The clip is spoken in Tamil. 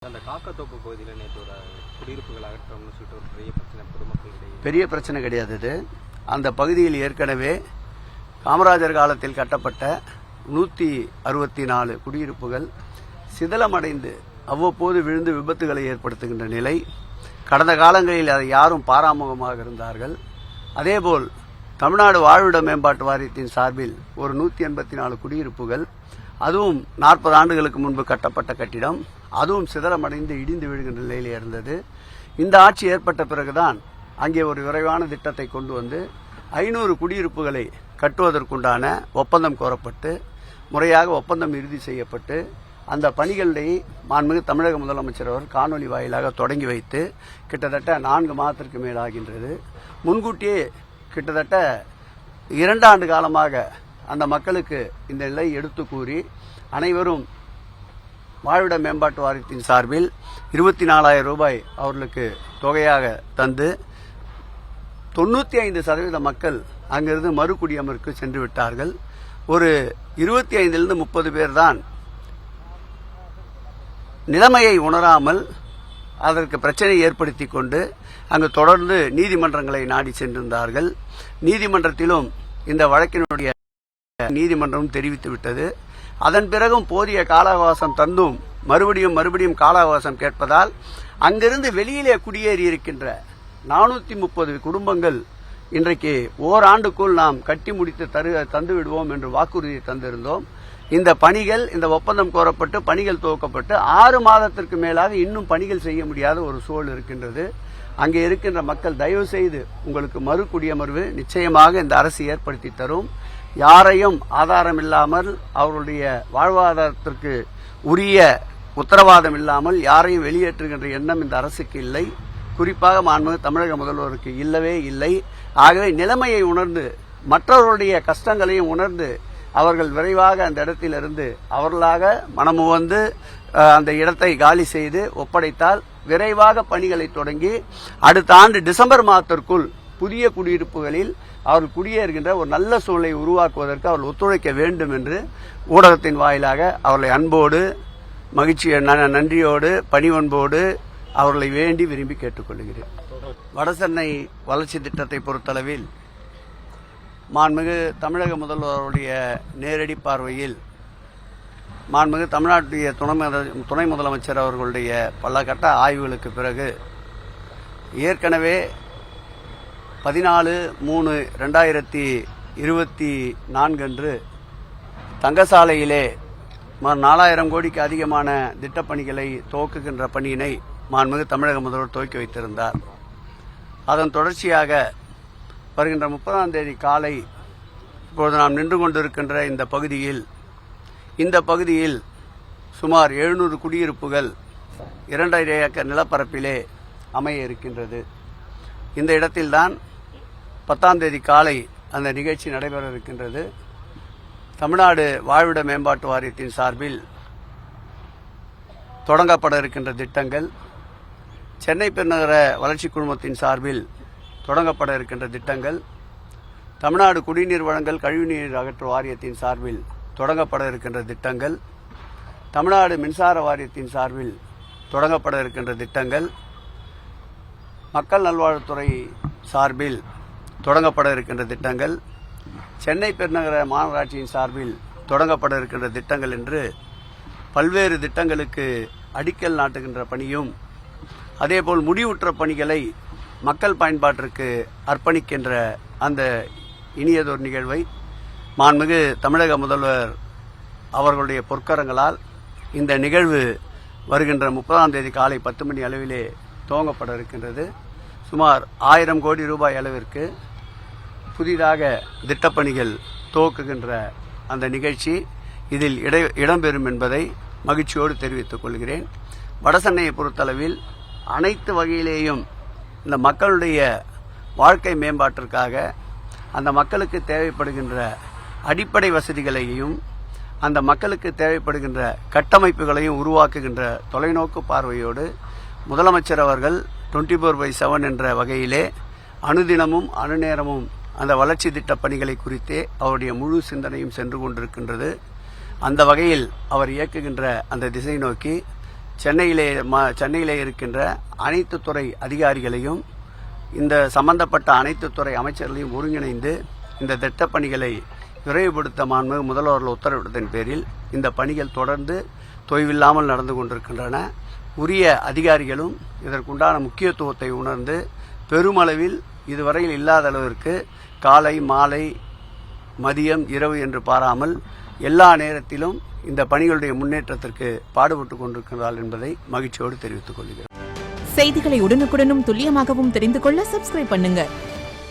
அந்த காக்கத்தோப்பு பகுதியில் நேற்று ஒரு குடியிருப்புகள் அகற்றம்னு சொல்லிட்டு ஒரு பெரிய பிரச்சனை பொதுமக்களிடையே. பெரிய பிரச்சனை கிடையாது இது. அந்த பகுதியில் ஏற்கனவே காமராஜர் காலத்தில் கட்டப்பட்ட 164 குடியிருப்புகள் சிதலமடைந்து அவ்வப்போது விழுந்து விபத்துகளை ஏற்படுத்துகின்ற நிலை. கடந்த காலங்களில் அதை யாரும் பாராமுகமாக இருந்தார்கள். அதேபோல் தமிழ்நாடு வாழ்விட மேம்பாட்டு வாரியத்தின் சார்பில் ஒரு 184 குடியிருப்புகள், அதுவும் 40 ஆண்டுகளுக்கு முன்பு கட்டப்பட்ட கட்டிடம், அதுவும் சிதறமடைந்து இடிந்து விழுகின்ற நிலையில் இருந்தது. இந்த ஆட்சி ஏற்பட்ட பிறகுதான் அங்கே ஒரு விரைவான திட்டத்தை கொண்டு வந்து 500 குடியிருப்புகளை கட்டுவதற்குண்டான ஒப்பந்தம் கோரப்பட்டு முறையாக ஒப்பந்தம் இறுதி செய்யப்பட்டு அந்த பணிகளை மாண்புமிகு தமிழக முதலமைச்சர் அவர் காணொலி வாயிலாக தொடங்கி வைத்து கிட்டத்தட்ட 4 மாதத்திற்கு மேலாகின்றது. முன்கூட்டியே கிட்டத்தட்ட 2 ஆண்டு காலமாக அந்த மக்களுக்கு இந்த நிலை எடுத்து கூறி அனைவரும் வாழ்விட மேம்பாட்டு வாரியத்தின் சார்பில் 24,000 ரூபாய் அவர்களுக்கு தொகையாக தந்து 95% மக்கள் அங்கிருந்து மறுகுடியமருக்கு சென்று விட்டார்கள். ஒரு 25லிருந்து 30 பேர் தான் நிலைமையை உணராமல் அதற்கு பிரச்சனை ஏற்படுத்தி கொண்டு அங்கு தொடர்ந்து நீதிமன்றங்களை நாடி சென்றிருந்தார்கள். நீதிமன்றத்திலும் இந்த வழக்கினுடைய நீதிமன்றம் தெரிவித்துவிட்டது. அதன் பிறகும் போதிய கால அவகாசம் தந்தும் மறுபடியும் கால அவகாசம் கேட்பதால் அங்கிருந்து வெளியிலே குடியேறி இருக்கின்ற 430 குடும்பங்கள் இன்றைக்கு ஓராண்டுக்குள் நாம் கட்டி முடித்து தந்து விடுவோம் என்று வாக்குறுதியை தந்திருந்தோம். இந்த பணிகள், இந்த ஒப்பந்தம் கோரப்பட்டு பணிகள் துவக்கப்பட்டு 6 மாதத்திற்கு மேலாக இன்னும் பணிகள் செய்ய முடியாத ஒரு சூழல் இருக்கின்றது. அங்கே இருக்கின்ற மக்கள் தயவு செய்து உங்களுக்கு மறு குடியமர்வு நிச்சயமாக இந்த அரசு ஏற்படுத்தி தரும். யாரையும் ஆதாரம் இல்லாமல் அவர்களுடைய வாழ்வாதாரத்திற்கு உரிய உத்தரவாதம் இல்லாமல் யாரையும் வெளியேற்றுகின்ற எண்ணம் இந்த அரசுக்கு இல்லை. குறிப்பாக மாண்புமிகு தமிழக முதல்வருக்கு இல்லவே இல்லை. ஆகவே நிலைமையை உணர்ந்து மற்றவர்களுடைய கஷ்டங்களையும் உணர்ந்து அவர்கள் விரைவாக அந்த இடத்திலிருந்து அவர்களாக மனமுவந்து அந்த இடத்தை காலி செய்து ஒப்படைத்தால் விரைவாக பணிகளை தொடங்கி அடுத்த ஆண்டு டிசம்பர் மாதத்திற்குள் புதிய குடியிருப்புகளில் அவர்கள் குடியேறுகின்ற ஒரு நல்ல சூழலை உருவாக்குவதற்கு அவர்கள் ஒத்துழைக்க வேண்டும் என்று ஊடகத்தின் வாயிலாக அவர்களை அன்போடு நன்றியோடு பணிவன்போடு அவர்களை வேண்டி விரும்பி கேட்டுக்கொள்கிறேன். வடசென்னை வளர்ச்சி திட்டத்தை பொறுத்தளவில் மாண்புமிகு தமிழக முதல்வருடைய நேரடி பார்வையில் மாண்புமிகு தமிழ்நாட்டுடைய துணை முதலமைச்சர் அவர்களுடைய பல கட்ட ஆய்வுகளுக்கு பிறகு ஏற்கனவே 14/3/2024 அன்று தங்கசாலையிலே 4000 கோடிக்கு அதிகமான திட்டப்பணிகளை துவக்குகின்ற பணியினை மாண்புமிகு தமிழக முதல்வர் துவக்கி வைத்திருந்தார். அதன் தொடர்ச்சியாக வருகின்ற 30ஆம் தேதி காலை இப்போது நாம் நின்று கொண்டிருக்கின்ற இந்த பகுதியில் சுமார் 700 குடியிருப்புகள் 2.5 ஏக்கர் நிலப்பரப்பிலே அமைய இருக்கின்றது. இந்த இடத்தில்தான் 10ஆம் தேதி காலை அந்த நிகழ்ச்சி நடைபெற இருக்கின்றது. தமிழ்நாடு வாழ்விட மேம்பாட்டு வாரியத்தின் சார்பில் தொடங்கப்பட இருக்கின்ற திட்டங்கள், சென்னை பெருநகர வளர்ச்சி குழுமத்தின் சார்பில் தொடங்கப்பட இருக்கின்ற திட்டங்கள், தமிழ்நாடு குடிநீர் வழங்கல் கழிவுநீர் அகற்று வாரியத்தின் சார்பில் தொடங்கப்பட இருக்கின்ற திட்டங்கள், தமிழ்நாடு மின்சார வாரியத்தின் சார்பில் தொடங்கப்பட இருக்கின்ற திட்டங்கள், மக்கள் நல்வாழ்வுத்துறை சார்பில் தொடங்கப்பட இருக்கின்ற திட்டங்கள், சென்னை பெருநகர மாநகராட்சியின் சார்பில் தொடங்கப்பட இருக்கின்ற திட்டங்கள் என்று பல்வேறு திட்டங்களுக்கு அடிக்கல் நாட்டுகின்ற பணியும் அதேபோல் முடிவுற்ற பணிகளை மக்கள் பயன்பாட்டிற்கு அர்ப்பணிக்கின்ற அந்த இனியதொரு நிகழ்வை மாண்புமிகு தமிழக முதல்வர் அவர்களுடைய பொற்கரங்களால் இந்த நிகழ்வு வருகின்ற 30ஆம் தேதி காலை 10 மணி அளவிலே துவங்கப்பட இருக்கின்றது. சுமார் 1000 கோடி ரூபாய் அளவிற்கு புதிதாக திட்டப்பணிகள் துவக்குகின்ற அந்த நிகழ்ச்சி இதில் இடம்பெறும் என்பதை மகிழ்ச்சியோடு தெரிவித்துக் கொள்கிறேன். வடசென்னையை பொறுத்தளவில் அனைத்து வகையிலேயும் இந்த மக்களுடைய வாழ்க்கை மேம்பாட்டிற்காக அந்த மக்களுக்கு தேவைப்படுகின்ற அடிப்படை வசதிகளையும் அந்த மக்களுக்கு தேவைப்படுகின்ற கட்டமைப்புகளையும் உருவாக்குகின்ற தொலைநோக்கு பார்வையோடு முதலமைச்சர் அவர்கள் 24/7 என்ற வகையிலே அனுதினமும் அணுநேரமும் அந்த வளர்ச்சி திட்ட பணிகளை குறித்தே அவருடைய முழு சிந்தனையும் சென்று கொண்டிருக்கின்றது. அந்த வகையில் அவர் இயக்குகின்ற அந்த திசை நோக்கி சென்னையிலே இருக்கின்ற அனைத்து துறை அதிகாரிகளையும் இந்த சம்பந்தப்பட்ட அனைத்து துறை அமைச்சர்களையும் ஒருங்கிணைந்து இந்த திட்டப்பணிகளை விரைவுபடுத்த மாண்புமிகு முதல்வர்கள் உத்தரவிட்டதன் பேரில் இந்த பணிகள் தொடர்ந்து தொய்வில்லாமல் நடந்து கொண்டிருக்கின்றன. உரிய அதிகாரிகளும் இதற்குண்டான முக்கியத்துவத்தை உணர்ந்து பெருமளவில் இதுவரையில் இல்லாத அளவிற்கு காலை மாலை மதியம் இரவு என்று பாராமல் எல்லா நேரத்திலும் இந்த பணிகளுடைய முன்னேற்றத்திற்கு பாடுபட்டுக் கொண்டிருக்கிறார்கள் என்பதை மகிழ்ச்சியோடு தெரிவித்துக் கொள்கிறேன். செய்திகளை உடனுக்குடனும் துல்லியமாகவும் தெரிந்து கொள்ள சப்ஸ்கிரைப் பண்ணுங்க.